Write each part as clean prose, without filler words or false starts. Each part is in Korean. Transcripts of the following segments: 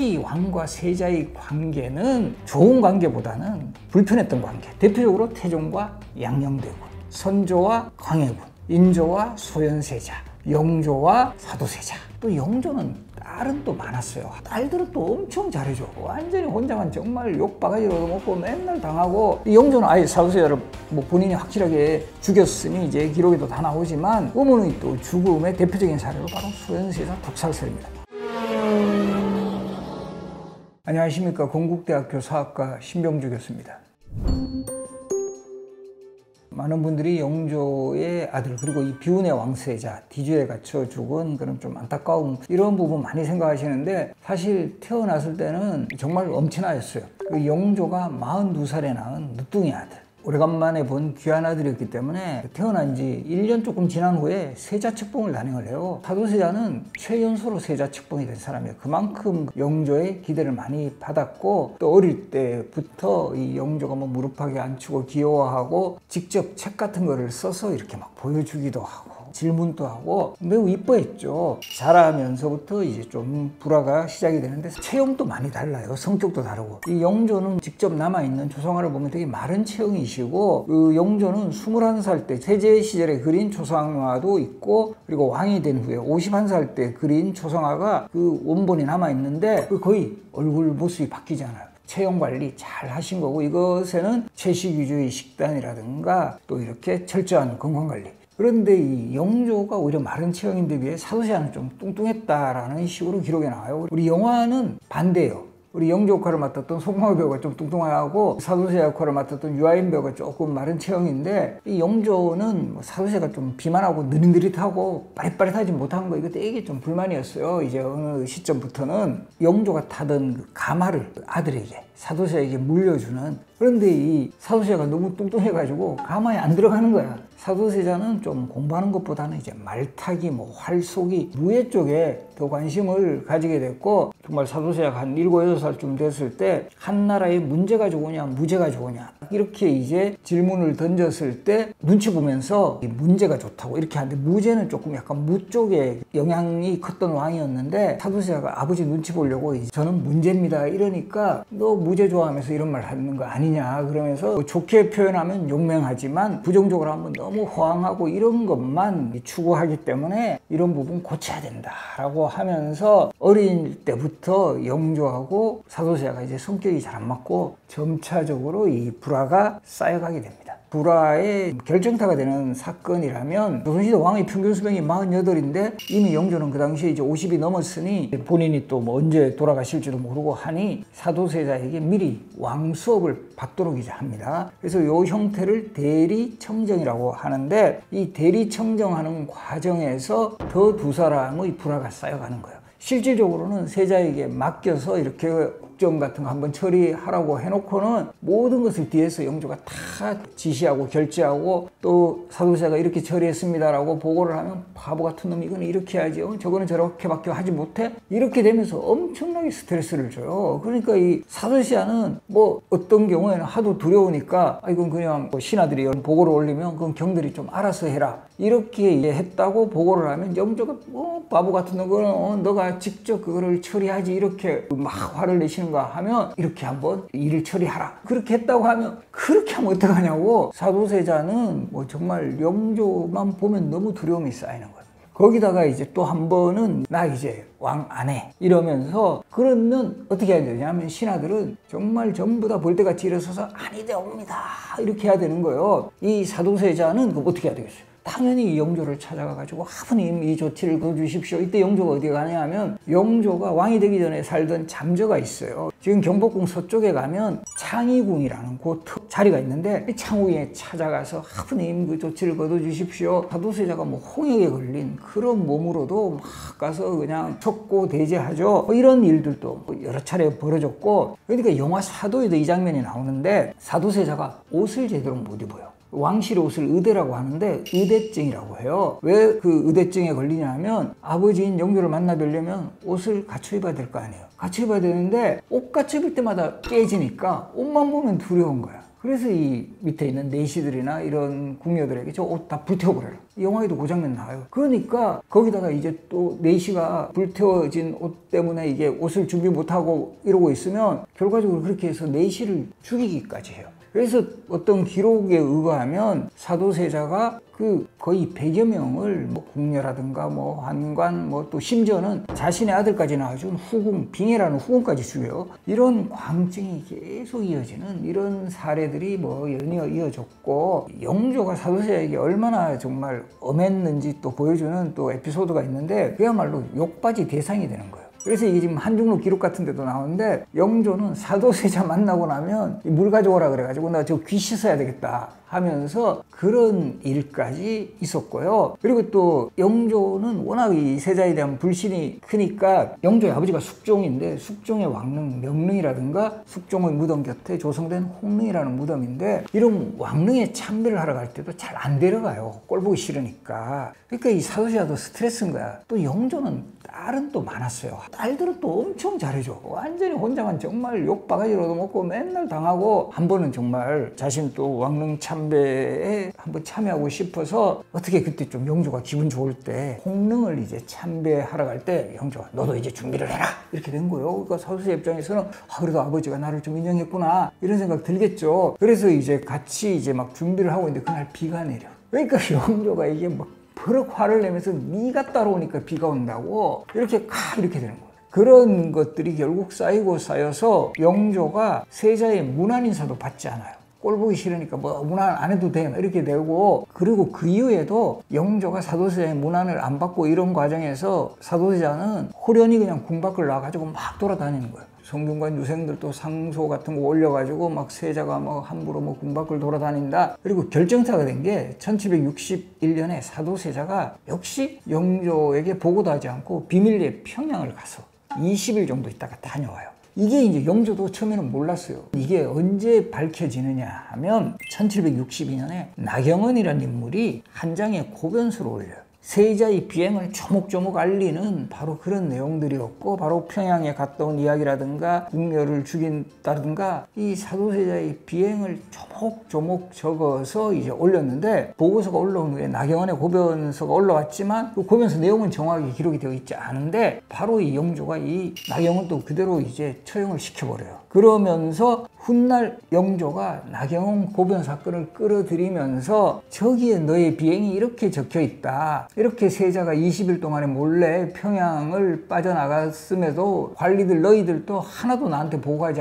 특히 왕과 세자의 관계는 좋은 관계보다는 불편했던 관계. 대표적으로 태종과 양녕대군, 선조와 광해군, 인조와 소현세자, 영조와 사도세자. 또 영조는 딸은 또 많았어요. 딸들은 또 엄청 잘해줘. 완전히 혼자만 정말 욕바가지로 먹고 맨날 당하고. 영조는 아예 사도세자를 뭐 본인이 확실하게 죽였으니 이제 기록에도 다 나오지만 어머니 또 죽음의 대표적인 사례로 바로 소현세자 독살설입니다. 안녕하십니까. 건국대학교 사학과 신병주 교수입니다. 많은 분들이 영조의 아들 그리고 이 비운의 왕세자 뒤주에 갇혀 죽은 그런 좀 안타까움 이런 부분 많이 생각하시는데 사실 태어났을 때는 정말 엄친아였어요. 그 영조가 42살에 낳은 늦둥이 아들. 오래간만에 본 귀한 아들이었기 때문에 태어난 지 1년 조금 지난 후에 세자 책봉을 단행을 해요. 사도세자는 최연소로 세자 책봉이 된 사람이에요. 그만큼 영조의 기대를 많이 받았고 또 어릴 때부터 이 영조가 뭐 무릎팍에 앉히고 귀여워하고 직접 책 같은 거를 써서 이렇게 막 보여주기도 하고 질문도 하고 매우 이뻐했죠. 자라면서부터 이제 좀 불화가 시작이 되는데 체형도 많이 달라요. 성격도 다르고. 이 영조는 직접 남아있는 초상화를 보면 되게 마른 체형이시고 그 영조는 21살 때 세제 시절에 그린 초상화도 있고 그리고 왕이 된 후에 51살 때 그린 초상화가 그 원본이 남아있는데 거의 얼굴 모습이 바뀌지 않아요. 체형 관리 잘 하신 거고 이것에는 채식위주의 식단이라든가 또 이렇게 철저한 건강관리. 그런데 이 영조가 오히려 마른 체형인데 비해 사도세자는 좀 뚱뚱했다라는 식으로 기록에 나와요. 우리 영화는 반대예요. 우리 영조 역할을 맡았던 송강호 배우가 좀 뚱뚱하고 사도세자 역할을 맡았던 유아인 배우가 조금 마른 체형인데 이 영조는 사도세자가 좀 비만하고 느릿느릿하고 빠릿빠릿하지 못한 거 이거 되게 좀 불만이었어요. 이제 어느 시점부터는 영조가 타던 그 가마를 아들에게 사도세자에게 물려주는. 그런데 이 사도세자가 너무 뚱뚱해가지고 가마에 안 들어가는 거야. 사도세자는 좀 공부하는 것보다는 이제 말타기, 뭐 활쏘기, 무예 쪽에 더 관심을 가지게 됐고 정말 사도세자가 한 7, 8살쯤 됐을 때 한나라에 문제가 좋으냐 무죄가 좋으냐 이렇게 이제 질문을 던졌을 때 눈치 보면서 문제가 좋다고 이렇게 하는데 무죄는 조금 약간 무 쪽에 영향이 컸던 왕이었는데 사도세자가 아버지 눈치 보려고 저는 문제입니다 이러니까 너 무죄 좋아하면서 이런 말 하는 거 아니냐 그러면서 뭐 좋게 표현하면 용맹하지만 부정적으로 하면 너무 호황하고 이런 것만 추구하기 때문에 이런 부분 고쳐야 된다라고 하면서 어릴 때부터 영조하고 사도세자가 이제 성격이 잘 안 맞고 점차적으로 이 불화가 쌓여가게 됩니다. 불화의 결정타가 되는 사건이라면 조선시대 왕의 평균 수명이 48인데 이미 영조는 그 당시에 이제 50이 넘었으니 본인이 또 뭐 언제 돌아가실지도 모르고 하니 사도세자에게 미리 왕 수업을 받도록 이제 합니다. 그래서 이 형태를 대리청정이라고 하는데 이 대리청정하는 과정에서 더 두 사람의 불화가 쌓여가는 거예요. 실질적으로는 세자에게 맡겨서 이렇게 국정 같은 거 한번 처리하라고 해놓고는 모든 것을 뒤에서 영조가 다 지시하고 결제하고 또 사도세자가 이렇게 처리했습니다라고 보고를 하면 바보 같은 놈 이거는 이렇게 해야지 저거는 저렇게밖에 하지 못해 이렇게 되면서 엄청나게 스트레스를 줘요. 그러니까 이 사도세자는 뭐 어떤 경우에는 하도 두려우니까 이건 그냥 뭐 신하들이 보고를 올리면 그건 경들이 좀 알아서 해라 이렇게 했다고 보고를 하면 영조가 바보 같은 놈은 너가 직접 그거를 처리하지 이렇게 막 화를 내시는가 하면 이렇게 한번 일을 처리하라 그렇게 했다고 하면 그렇게 하면 어떡하냐고 사도세자는 뭐 정말 영조만 보면 너무 두려움이 쌓이는 거예요. 거기다가 이제 또 한 번은 나 이제 왕 안 해 이러면서 그러면 어떻게 해야 되냐면 신하들은 정말 전부 다 볼때같이 일어서서 아니되옵니다 이렇게 해야 되는 거예요. 이 사도세자는 그럼 어떻게 해야 되겠어요? 당연히 영조를 찾아가가지고 아버님 이 조치를 거두십시오. 이때 영조가 어디 가냐 하면 영조가 왕이 되기 전에 살던 잠저가 있어요. 지금 경복궁 서쪽에 가면 창의궁이라는 그 자리가 있는데 창의궁에 찾아가서 아버님 그 조치를 거두주십시오. 사도세자가 뭐 홍역에 걸린 그런 몸으로도 막 가서 그냥 촉고 대제하죠. 뭐 이런 일들도 여러 차례 벌어졌고 그러니까 영화 사도에도 이 장면이 나오는데 사도세자가 옷을 제대로 못 입어요. 왕실 옷을 의대라고 하는데 의대증이라고 해요. 왜 그 의대증에 걸리냐 하면 아버지인 영조를 만나 뵈려면 옷을 갖춰 입어야 될 거 아니에요. 갖춰 입어야 되는데 옷 갖춰 입을 때마다 깨지니까 옷만 보면 두려운 거야. 그래서 이 밑에 있는 내시들이나 이런 궁녀들에게 저 옷 다 불태워버려라. 이 영화에도 그 장면 나와요. 그러니까 거기다가 이제 또 내시가 불태워진 옷 때문에 이게 옷을 준비 못하고 이러고 있으면 결과적으로 그렇게 해서 내시를 죽이기까지 해요. 그래서 어떤 기록에 의거하면 사도세자가 그 거의 100여 명을 뭐 궁녀라든가 뭐 환관 뭐 또 심지어는 자신의 아들까지 낳아준 후궁, 빙해라는 후궁까지 죽여요. 이런 광증이 계속 이어지는 이런 사례들이 뭐 연이어 이어졌고, 영조가 사도세자에게 얼마나 정말 엄했는지 또 보여주는 또 에피소드가 있는데 그야말로 욕받이 대상이 되는 거예요. 그래서 이게 지금 한중록 기록 같은 데도 나오는데, 영조는 사도세자 만나고 나면 물 가져오라 그래가지고 나 저 귀 씻어야 되겠다 하면서 그런 일까지 있었고요. 그리고 또 영조는 워낙 이 세자에 대한 불신이 크니까, 영조의 아버지가 숙종인데 숙종의 왕릉 명릉이라든가 숙종의 무덤 곁에 조성된 홍릉이라는 무덤인데, 이런 왕릉에 참배를 하러 갈 때도 잘 안 데려가요. 꼴 보기 싫으니까. 그러니까 이 사도세자도 스트레스인 거야. 또 영조는 딸은 또 많았어요. 딸들은 또 엄청 잘해줘. 완전히 혼자만 정말 욕 바가지로도 먹고 맨날 당하고, 한 번은 정말 자신 또 왕릉 참배에 한번 참여하고 싶어서 어떻게 그때 좀 영조가 기분 좋을 때 홍릉을 이제 참배하러 갈 때 영조가 너도 이제 준비를 해라 이렇게 된 거예요. 그러니까 사도세자 입장에서는 그래도 아버지가 나를 좀 인정했구나 이런 생각 들겠죠. 그래서 이제 같이 이제 막 준비를 하고 있는데 그날 비가 내려. 그러니까 영조가 이게 막 버럭 화를 내면서 네가 따라오니까 비가 온다고 이렇게 되는 거예요. 그런 것들이 결국 쌓이고 쌓여서 영조가 세자의 문안 인사도 받지 않아요. 꼴 보기 싫으니까 뭐 문안 안 해도 돼 이렇게 되고, 그리고 그 이후에도 영조가 사도세자의 문안을 안 받고 이런 과정에서 사도세자는 호련히 그냥 궁 밖을 나가지고 막 돌아다니는 거예요. 성균관 유생들도 상소 같은 거 올려가지고 막 세자가 뭐 함부로 뭐 궁 밖을 돌아다닌다. 그리고 결정타가 된 게 1761년에 사도세자가 역시 영조에게 보고도 하지 않고 비밀리에 평양을 가서 20일 정도 있다가 다녀와요. 이게 이제 영조도 처음에는 몰랐어요. 이게 언제 밝혀지느냐 하면 1762년에 나경원이라는 인물이 한 장의 고변서를 올려요. 세자의 비행을 조목조목 알리는 바로 그런 내용들이었고, 바로 평양에 갔다 온 이야기라든가 궁녀를 죽인다든가 이 사도세자의 비행을 조목조목 적어서 이제 올렸는데, 보고서가 올라온 후에 나경원의 고변서가 올라왔지만 그 고변서 내용은 정확하게 기록이 되어 있지 않은데, 바로 이 영조가 이 나경원도 그대로 이제 처형을 시켜버려요. 그러면서 훗날 영조가 나경원 고변 사건을 끌어들이면서 저기에 너의 비행이 이렇게 적혀 있다. 이렇게 세자가 20일 동안에 몰래 평양을 빠져나갔음에도 관리들 너희들도 하나도 나한테 보고하지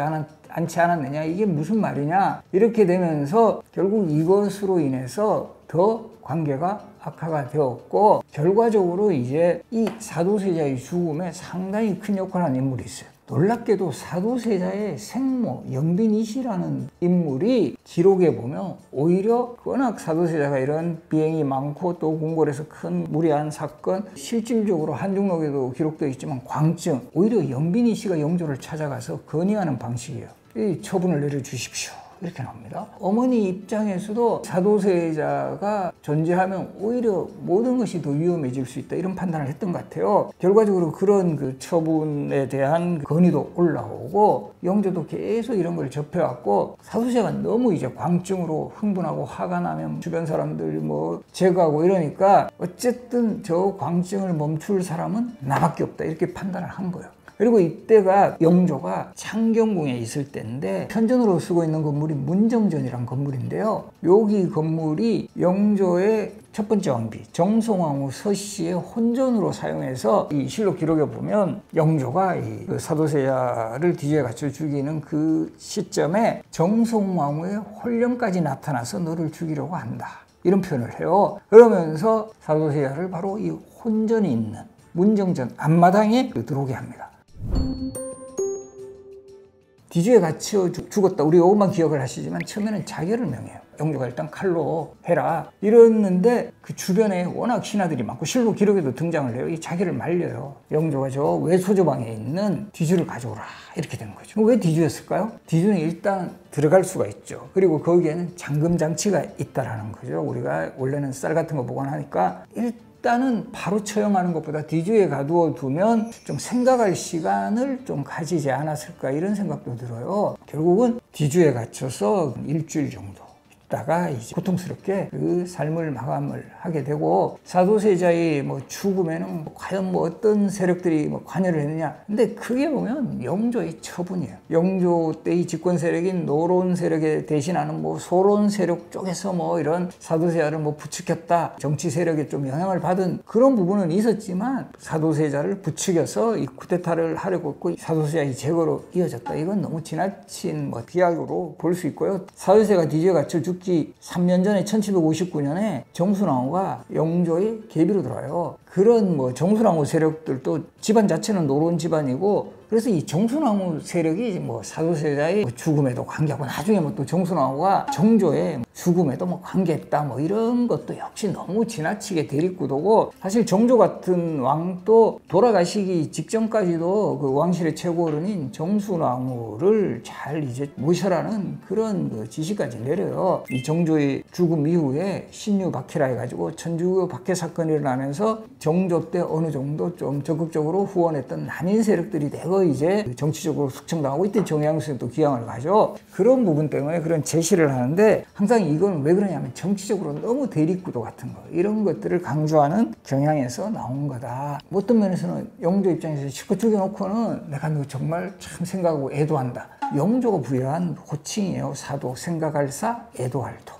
않지 않았느냐. 이게 무슨 말이냐. 이렇게 되면서 결국 이것으로 인해서 더 관계가 악화가 되었고, 결과적으로 이제 이 사도세자의 죽음에 상당히 큰 역할을 한 인물이 있어요. 놀랍게도 사도세자의 생모 영빈이시라는 인물이 기록에 보면 오히려 워낙 사도세자가 이런 비행이 많고 또 궁궐에서 큰 무리한 사건, 실질적으로 한중록에도 기록되어 있지만 광증, 오히려 영빈이시가 영조를 찾아가서 건의하는 방식이에요. 이 처분을 내려주십시오 이렇게 나옵니다. 어머니 입장에서도 사도세자가 존재하면 오히려 모든 것이 더 위험해질 수 있다 이런 판단을 했던 것 같아요. 결과적으로 그런 그 처분에 대한 건의도 올라오고, 영조도 계속 이런 걸 접해왔고, 사도세자가 너무 이제 광증으로 흥분하고 화가 나면 주변 사람들 뭐 제거하고 이러니까 어쨌든 저 광증을 멈출 사람은 나밖에 없다 이렇게 판단을 한 거예요. 그리고 이때가 영조가 창경궁에 있을 때인데, 편전으로 쓰고 있는 건물이 문정전이란 건물인데요. 여기 건물이 영조의 첫 번째 왕비 정송왕후 서씨의 혼전으로 사용해서, 이 실록 기록에 보면 영조가 이 사도세자를 뒤에 갖춰 죽이는 그 시점에 정송왕후의 혼령까지 나타나서 너를 죽이려고 한다 이런 표현을 해요. 그러면서 사도세자를 바로 이 혼전이 있는 문정전 앞마당에 들어오게 합니다. 뒤주에 갇혀 죽었다. 우리 이것만 기억을 하시지만 처음에는 자결을 명해요. 영조가 일단 칼로 해라 이랬는데, 그 주변에 워낙 신하들이 많고 실록 기록에도 등장을 해요. 이 자결을 말려요. 영조가 저 외소조방에 있는 뒤주를 가져오라 이렇게 된 거죠. 왜 뒤주였을까요? 뒤주는 일단 들어갈 수가 있죠. 그리고 거기에는 잠금 장치가 있다라는 거죠. 우리가 원래는 쌀 같은 거 보관하니까 일단 일단은 바로 처형하는 것보다 뒤주에 가두어 두면 좀 생각할 시간을 좀 가지지 않았을까 이런 생각도 들어요. 결국은 뒤주에 갇혀서 일주일 정도 있다가 이제 고통스럽게 그 삶을 마감을 하게 되고, 사도세자의 뭐 죽음에는 과연 뭐 어떤 세력들이 뭐 관여를 했느냐. 근데 크게 보면 영조의 처분이에요. 영조 때의 집권 세력인 노론 세력에 대신하는 뭐 소론 세력 쪽에서 뭐 이런 사도세자를 뭐 부추겼다, 정치 세력에 좀 영향을 받은 그런 부분은 있었지만 사도세자를 부추겨서 이 쿠데타를 하려고 했고 사도세자의 제거로 이어졌다. 이건 너무 지나친 뭐 비약으로 볼 수 있고요. 사도세자가 뒤지에 갇혀 죽기 3년 전에 1759년에 정순왕후가 영조의 계비로 들어와요. 그런 뭐 정순왕후 세력들도 집안 자체는 노론 집안이고, 그래서 이 정순왕후 세력이 뭐 사도세자의 죽음에도 관계하고, 나중에 뭐 또 정순왕후가 정조의 죽음에도 뭐 관계했다 뭐 이런 것도 역시 너무 지나치게 대립구도고, 사실 정조 같은 왕도 돌아가시기 직전까지도 그 왕실의 최고 어른인 정순왕후를 잘 이제 모셔라는 그런 그 지시까지 내려요. 이 정조의 죽음 이후에 신유 박해라 해가지고 천주 박해 사건이 일어나면서 정조 때 어느 정도 좀 적극적으로 후원했던 난인 세력들이 대거 이제 정치적으로 숙청당하고, 이때 정양수도 기양을 가죠. 그런 부분 때문에 그런 제시를 하는데, 항상 이건 왜 그러냐면 정치적으로 너무 대립구도 같은 거, 이런 것들을 강조하는 경향에서 나온 거다. 어떤 면에서는 영조 입장에서 실컷 죽여놓고는 내가 너 정말 참 생각하고 애도한다. 영조가 부여한 호칭이에요. 사도, 생각할 사, 애도할 도.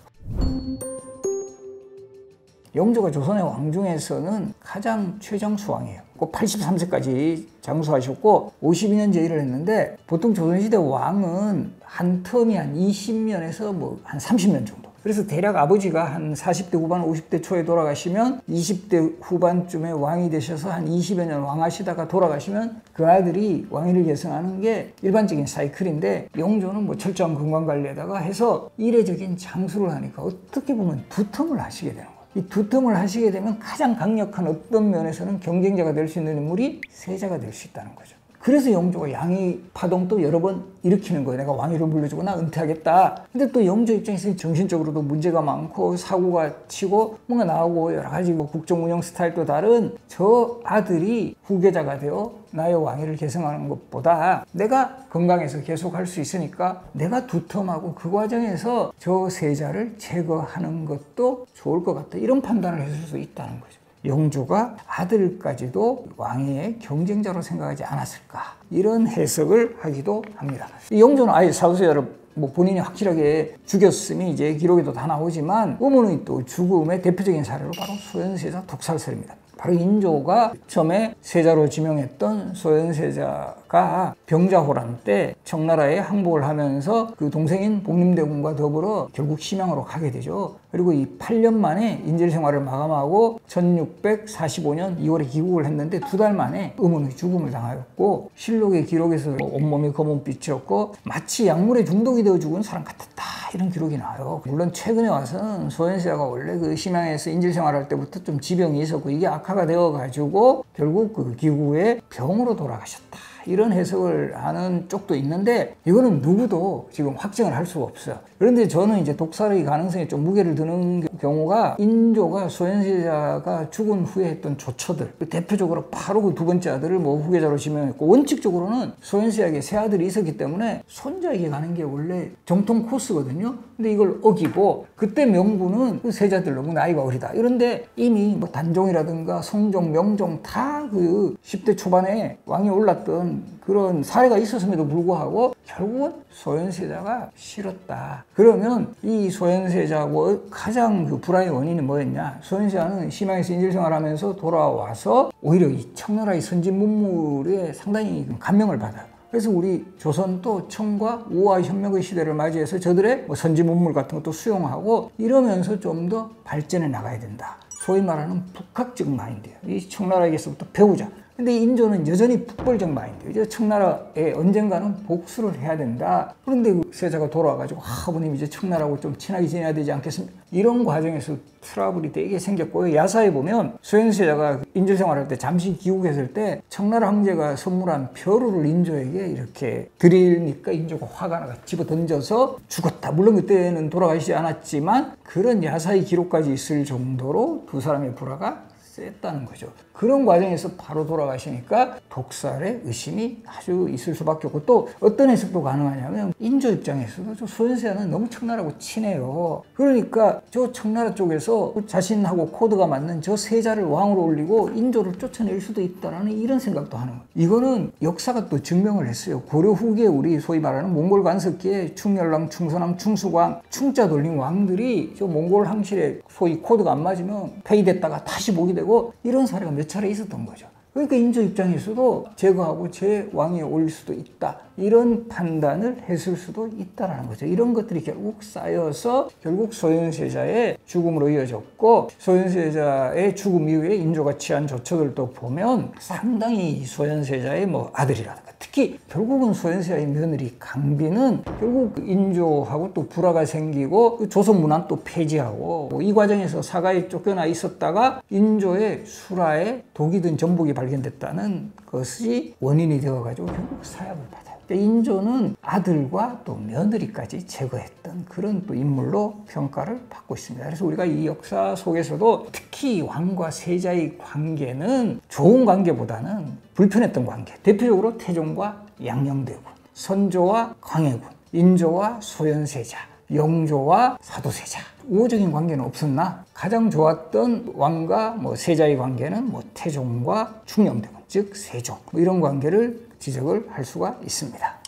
영조가 조선의 왕 중에서는 가장 최장수왕이에요. 꼭 83세까지 장수하셨고 52년 제위를 했는데, 보통 조선시대 왕은 한 텀이 한 20년에서 뭐 한 30년 정도. 그래서 대략 아버지가 한 40대 후반 50대 초에 돌아가시면 20대 후반쯤에 왕이 되셔서 한 20여 년 왕하시다가 돌아가시면 그 아들이 왕위를 계승하는 게 일반적인 사이클인데, 영조는 뭐 철저한 건강관리에다가 해서 이례적인 장수를 하니까 어떻게 보면 두텀을 하시게 되는 거예요. 이 두텀을 하시게 되면 가장 강력한 어떤 면에서는 경쟁자가 될 수 있는 인물이 세자가 될 수 있다는 거죠. 그래서 영조가 양위 파동도 여러 번 일으키는 거예요. 내가 왕위를 물려주고 나 은퇴하겠다. 근데 또 영조 입장에서 정신적으로도 문제가 많고 사고가 치고 뭔가 나오고 여러 가지 뭐 국정 운영 스타일도 다른 저 아들이 후계자가 되어 나의 왕위를 계승하는 것보다 내가 건강해서 계속 할 수 있으니까 내가 두텀하고 그 과정에서 저 세자를 제거하는 것도 좋을 것 같다. 이런 판단을 했을 수 있다는 거죠. 영조가 아들까지도 왕위의 경쟁자로 생각하지 않았을까, 이런 해석을 하기도 합니다. 영조는 아예 사도세자를 뭐 본인이 확실하게 죽였음이 이제 기록에도 다 나오지만, 의문의 또 죽음의 대표적인 사례로 바로 소현세자 독살설입니다. 바로 인조가 처음에 세자로 지명했던 소현세자가 병자호란 때 청나라에 항복을 하면서 그 동생인 복림대군과 더불어 결국 심양으로 가게 되죠. 그리고 이 8년 만에 인질 생활을 마감하고 1645년 2월에 귀국을 했는데 2달 만에 의문의 죽음을 당하였고, 실록의 기록에서 온몸이 검은빛이었고 마치 약물에 중독이 되어 죽은 사람 같았다, 이런 기록이 나와요. 물론 최근에 와서는 소현세자가 원래 그 심양에서 인질 생활할 때부터 좀 지병이 있었고 이게 악화가 되어 가지고 결국 그 귀국에 병으로 돌아가셨다, 이런 해석을 하는 쪽도 있는데, 이거는 누구도 지금 확정을 할 수가 없어요. 그런데 저는 이제 독살의 가능성에 좀 무게를 두는 경우가, 인조가 소현세자가 죽은 후에 했던 조처들, 대표적으로 바로 그 두 번째 아들을 뭐 후계자로 지명했고, 원칙적으로는 소현세자에게 세 아들이 있었기 때문에 손자에게 가는 게 원래 정통 코스거든요. 근데 이걸 어기고, 그때 명분은 그 세자들 너무 나이가 어리다, 이런데 이미 뭐 단종이라든가 성종, 명종 다 그 10대 초반에 왕이 올랐던 그런 사례가 있었음에도 불구하고 결국은 소현세자가 싫었다. 그러면 이 소현세자하고 가장 그 불화의 원인이 뭐였냐? 소현세자는 심양에서 인질생활하면서 돌아와서 오히려 이 청나라의 선진 문물에 상당히 감명을 받아요. 그래서 우리 조선도 청과 우화 혁명의 시대를 맞이해서 저들의 뭐 선진 문물 같은 것도 수용하고 이러면서 좀 더 발전해 나가야 된다. 소위 말하는 북학적 마인드예요. 이 청나라에게서부터 배우자. 근데 인조는 여전히 북벌적 마인드예요. 청나라에 언젠가는 복수를 해야 된다. 그런데 그 세자가 돌아와가지고 아버님 이제 청나라하고 좀 친하게 지내야 되지 않겠습니까? 이런 과정에서 트러블이 되게 생겼고요. 야사에 보면 소현세자가 인조 생활할 때 잠시 귀국했을 때 청나라 황제가 선물한 벼루를 인조에게 이렇게 드리니까 인조가 화가 나가 집어 던져서 죽었다. 물론 그때는 돌아가시지 않았지만 그런 야사의 기록까지 있을 정도로 두 사람의 불화가 셌다는 거죠. 그런 과정에서 바로 돌아가시니까 독살의 의심이 아주 있을 수밖에 없고, 또 어떤 해석도 가능하냐면 인조 입장에서도 저 소현세자는 너무 청나라하고 친해요. 그러니까 저 청나라 쪽에서 자신하고 코드가 맞는 저 세자를 왕으로 올리고 인조를 쫓아낼 수도 있다라는 이런 생각도 하는 거예요. 이거는 역사가 또 증명을 했어요. 고려 후기에 우리 소위 말하는 몽골 간섭기에 충렬왕, 충선왕, 충숙왕, 충자 돌린 왕들이 저 몽골 황실에 소위 코드가 안 맞으면 폐위됐다가 다시 복이 되고 이런 사례가 몇 차례 있었던 거죠. 그러니까 인조 입장에서도 제거하고 제 왕위에 올릴 수도 있다, 이런 판단을 했을 수도 있다라는 거죠. 이런 것들이 결국 쌓여서 결국 소현세자의 죽음으로 이어졌고, 소현세자의 죽음 이후에 인조가 취한 조처들도 보면 상당히 소현세자의 뭐 아들이라든가, 특히 결국은 소현세자의 며느리 강비는 결국 인조하고 또 불화가 생기고 조선 문안 또 폐지하고, 이 과정에서 사가에 쫓겨나 있었다가 인조의 수라에 독이 든 전복이 발견됐다는 것이 원인이 되어가지고 결국 사약을 받아요. 인조는 아들과 또 며느리까지 제거했던 그런 또 인물로 평가를 받고 있습니다. 그래서 우리가 이 역사 속에서도 특히 왕과 세자의 관계는 좋은 관계보다는 불편했던 관계, 대표적으로 태종과 양녕대군, 선조와 광해군, 인조와 소현세자, 영조와 사도세자, 우호적인 관계는 없었나? 가장 좋았던 왕과 세자의 관계는 태종과 충녕대군, 즉 세종, 이런 관계를 지적을 할 수가 있습니다.